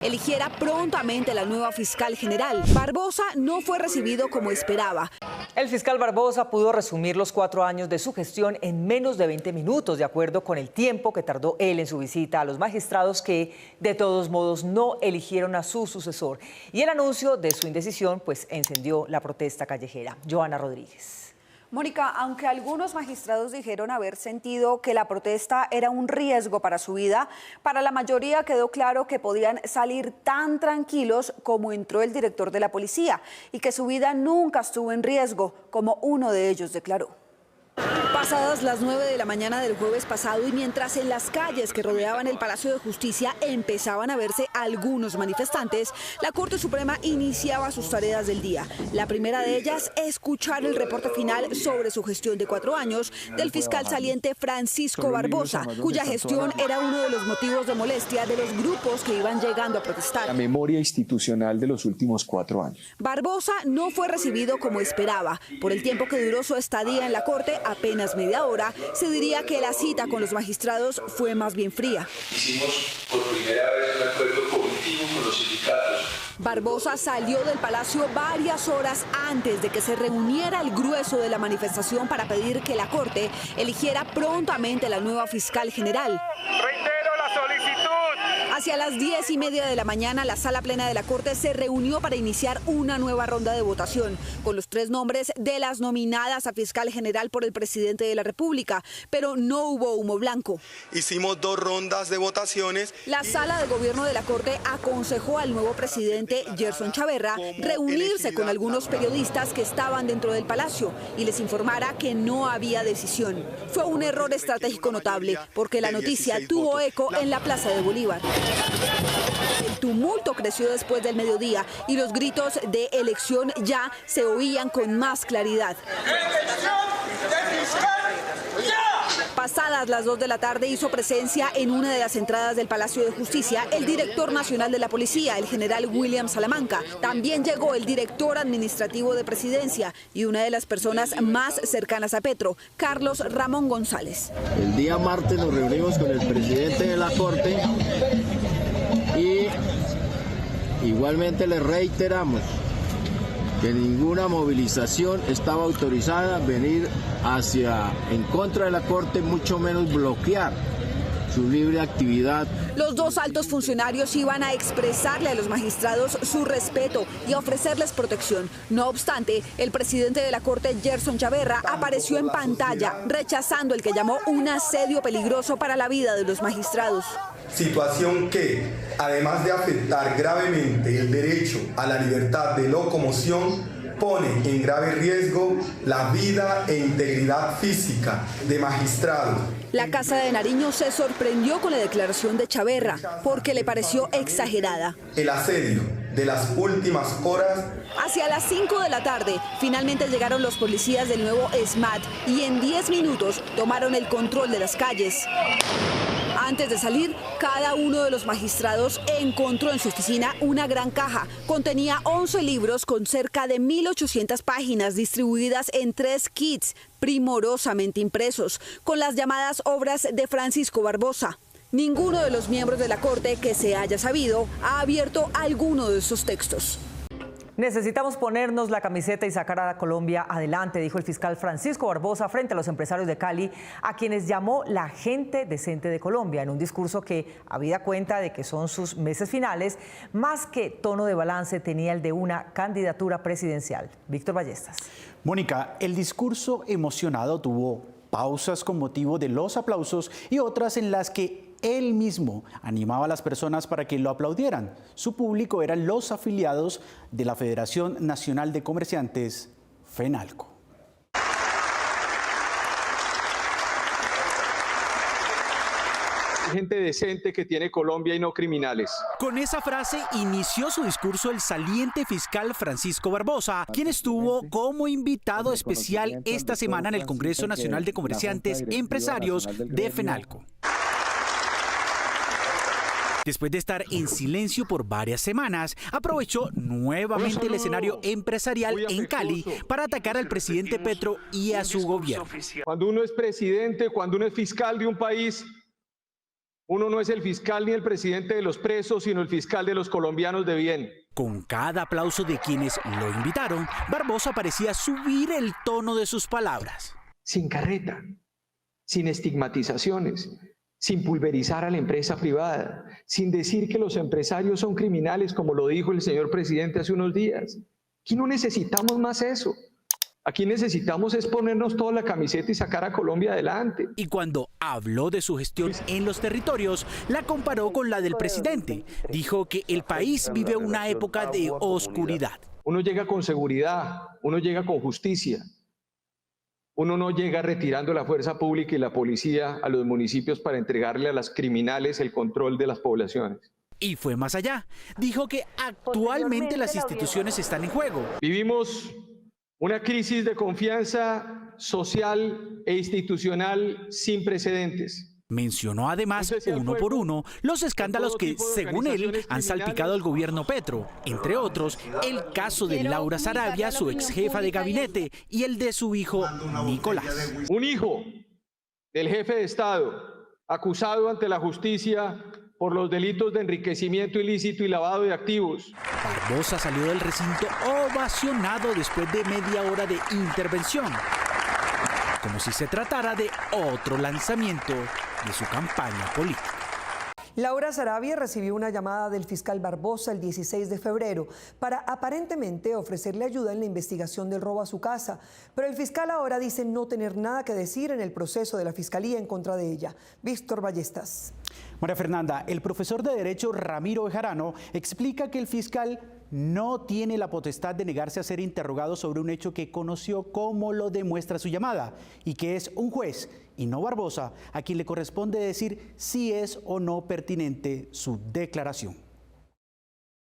eligiera prontamente la nueva fiscal general. Barbosa no fue recibido como esperaba. El fiscal Barbosa pudo resumir los 4 años de su gestión en menos de 20 minutos, de acuerdo con el tiempo que tardó él en su visita a los magistrados que, de todos modos, no eligieron a su sucesor. Y el anuncio de su indecisión, pues, encendió la protesta callejera. Joana Rodríguez. Mónica, aunque algunos magistrados dijeron haber sentido que la protesta era un riesgo para su vida, para la mayoría quedó claro que podían salir tan tranquilos como entró el director de la policía y que su vida nunca estuvo en riesgo, como uno de ellos declaró. Pasadas las 9 de la mañana del jueves pasado y mientras en las calles que rodeaban el Palacio de Justicia empezaban a verse algunos manifestantes, la Corte Suprema iniciaba sus tareas del día. La primera de ellas, escuchar el reporte final sobre su gestión de 4 años del fiscal saliente Francisco Barbosa, cuya gestión era uno de los motivos de molestia de los grupos que iban llegando a protestar. La memoria institucional de los últimos 4 años. Barbosa no fue recibido como esperaba. Por el tiempo que duró su estadía en la Corte, apenas media hora, se diría que la cita con los magistrados fue más bien fría. Hicimos por primera vez un acuerdo colectivo con los sindicatos. Barbosa salió del palacio varias horas antes de que se reuniera el grueso de la manifestación para pedir que la Corte eligiera prontamente la nueva fiscal general. Reitero la solicitud. Hacia las 10:30 de la mañana, la sala plena de la Corte se reunió para iniciar una nueva ronda de votación, con los 3 nombres de las nominadas a fiscal general por el presidente de la República, pero no hubo humo blanco. Hicimos 2 rondas de votaciones. La sala de gobierno de la Corte aconsejó al nuevo presidente, Gerson Chaverra, reunirse con algunos periodistas que estaban dentro del palacio y les informara que no había decisión. Fue un error estratégico notable, porque la noticia tuvo eco en la Plaza de Bolívar. El tumulto creció después del mediodía y los gritos de elección ya se oían con más claridad. Pasadas las 2 de la tarde hizo presencia en una de las entradas del Palacio de Justicia el director nacional de la policía, el general William Salamanca. También llegó el director administrativo de Presidencia y una de las personas más cercanas a Petro, Carlos Ramón González. El día martes nos reunimos con el presidente de la Corte y igualmente le reiteramos que ninguna movilización estaba autorizada, venir en contra de la Corte, mucho menos bloquear su libre actividad. Los 2 altos funcionarios iban a expresarle a los magistrados su respeto y a ofrecerles protección. No obstante, el presidente de la Corte, Gerson Chaverra, apareció en pantalla rechazando el que llamó un asedio peligroso para la vida de los magistrados. Situación que, además de afectar gravemente el derecho a la libertad de locomoción, pone en grave riesgo la vida e integridad física de magistrados. La Casa de Nariño se sorprendió con la declaración de Chaverra porque le pareció exagerada. El asedio de las últimas horas. Hacia las 5 de la tarde, finalmente llegaron los policías del nuevo SMAT y en 10 minutos tomaron el control de las calles. Antes de salir, cada uno de los magistrados encontró en su oficina una gran caja. Contenía 11 libros con cerca de 1.800 páginas distribuidas en 3 kits primorosamente impresos, con las llamadas obras de Francisco Barbosa. Ninguno de los miembros de la Corte que se haya sabido ha abierto alguno de esos textos. Necesitamos ponernos la camiseta y sacar a Colombia adelante, dijo el fiscal Francisco Barbosa frente a los empresarios de Cali, a quienes llamó la gente decente de Colombia, en un discurso que, habida cuenta de que son sus meses finales, más que tono de balance tenía el de una candidatura presidencial. Víctor Ballestas. Mónica, el discurso emocionado tuvo pausas con motivo de los aplausos y otras en las que él mismo animaba a las personas para que lo aplaudieran. Su público eran los afiliados de la Federación Nacional de Comerciantes, FENALCO. Gente decente que tiene Colombia y no criminales. Con esa frase inició su discurso el saliente fiscal Francisco Barbosa, quien estuvo como invitado especial esta semana en el Congreso Nacional de Comerciantes Empresarios de FENALCO. Después de estar en silencio por varias semanas, aprovechó nuevamente el escenario empresarial en Cali para atacar al presidente Petro y a su gobierno. Cuando uno es presidente, cuando uno es fiscal de un país, Uno no es el fiscal ni el presidente de los presos, sino el fiscal de los colombianos de bien. Con cada aplauso de quienes lo invitaron, Barbosa parecía subir el tono de sus palabras. Sin carreta, sin estigmatizaciones, sin pulverizar a la empresa privada, sin decir que los empresarios son criminales, como lo dijo el señor presidente hace unos días. Aquí no necesitamos más eso. Aquí necesitamos es ponernos toda la camiseta y sacar a Colombia adelante. Y cuando habló de su gestión en los territorios, la comparó con la del presidente. Dijo que el país vive una época de oscuridad. Uno llega con seguridad, uno llega con justicia. Uno no llega retirando la fuerza pública y la policía a los municipios para entregarle a las criminales el control de las poblaciones. Y fue más allá. Dijo que actualmente las instituciones están en juego. Vivimos una crisis de confianza social e institucional sin precedentes. Mencionó además, uno por uno, los escándalos que, según él, han salpicado al gobierno Petro. Entre otros, el caso de Laura Sarabia, su ex jefa de gabinete, y el de su hijo Nicolás. Un hijo del jefe de Estado, acusado ante la justicia por los delitos de enriquecimiento ilícito y lavado de activos. Barbosa salió del recinto ovacionado después de media hora de intervención, como si se tratara de otro lanzamiento de su campaña política. Laura Sarabia recibió una llamada del fiscal Barbosa el 16 de febrero para aparentemente ofrecerle ayuda en la investigación del robo a su casa, pero el fiscal ahora dice no tener nada que decir en el proceso de la fiscalía en contra de ella. Víctor Ballestas. María Fernanda, el profesor de Derecho Ramiro Bejarano explica que el fiscal no tiene la potestad de negarse a ser interrogado sobre un hecho que conoció, como lo demuestra su llamada, y que es un juez, y no Barbosa, a quien le corresponde decir si es o no pertinente su declaración.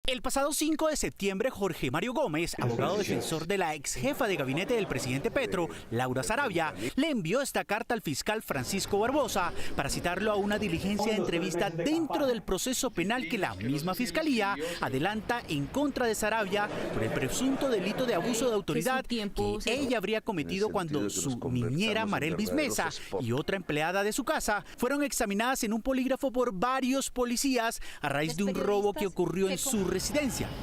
El pasado 5 de septiembre, Jorge Mario Gómez, abogado defensor de la ex jefa de gabinete del presidente Petro, Laura Sarabia, le envió esta carta al fiscal Francisco Barbosa para citarlo a una diligencia de entrevista dentro del proceso penal que la misma fiscalía adelanta en contra de Sarabia por el presunto delito de abuso de autoridad que ella habría cometido cuando su niñera Marelvis Mesa y otra empleada de su casa fueron examinadas en un polígrafo por varios policías a raíz de un robo que ocurrió en su residencia.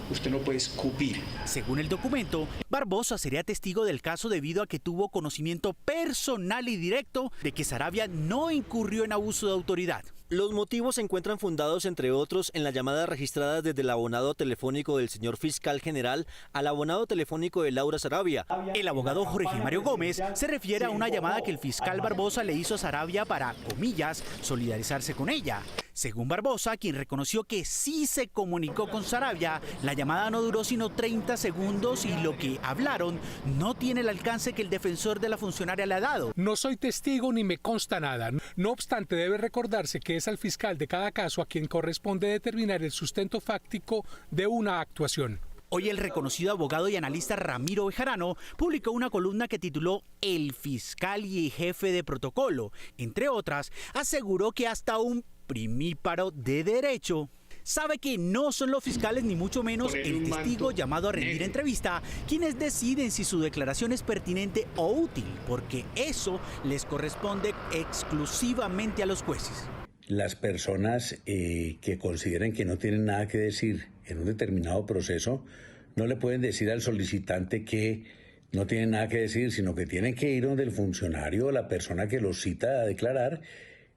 Usted no puede escupir. Según el documento, Barbosa sería testigo del caso debido a que tuvo conocimiento personal y directo de que Sarabia no incurrió en abuso de autoridad. Los motivos se encuentran fundados, entre otros, en las llamadas registradas desde el abonado telefónico del señor fiscal general al abonado telefónico de Laura Sarabia. El abogado Jorge Mario Gómez se refiere a una llamada que el fiscal Barbosa le hizo a Sarabia para, comillas, solidarizarse con ella. Según Barbosa, quien reconoció que sí se comunicó con Sarabia, la llamada no duró sino 30 segundos y lo que hablaron no tiene el alcance que el defensor de la funcionaria le ha dado. No soy testigo ni me consta nada. No obstante, debe recordarse que es al fiscal de cada caso a quien corresponde determinar el sustento fáctico de una actuación. Hoy el reconocido abogado y analista Ramiro Bejarano publicó una columna que tituló El fiscal y jefe de protocolo. Entre otras, aseguró que hasta un primíparo de derecho sabe que no son los fiscales ni mucho menos el testigo llamado a rendir entrevista quienes deciden si su declaración es pertinente o útil, porque eso les corresponde exclusivamente a los jueces. Las personas que consideren que no tienen nada que decir en un determinado proceso no le pueden decir al solicitante que no tienen nada que decir, sino que tienen que ir donde el funcionario o la persona que los cita a declarar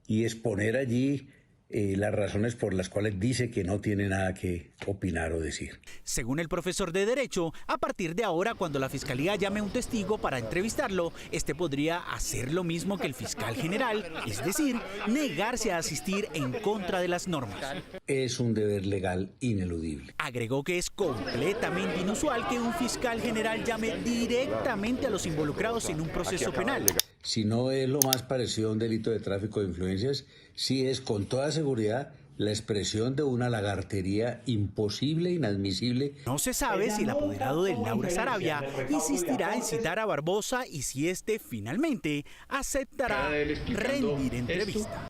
y exponer allí las razones por las cuales dice que no tiene nada que opinar o decir. Según el profesor de Derecho, a partir de ahora, cuando la Fiscalía llame a un testigo para entrevistarlo, este podría hacer lo mismo que el fiscal general, es decir, negarse a asistir en contra de las normas. Es un deber legal ineludible. Agregó que es completamente inusual que un fiscal general llame directamente a los involucrados en un proceso penal. Si no es lo más parecido a un delito de tráfico de influencias, sí es con toda seguridad la expresión de una lagartería imposible, inadmisible. No se sabe si el apoderado de Laura Sarabia insistirá en citar a Barbosa y si este finalmente aceptará rendir entrevista.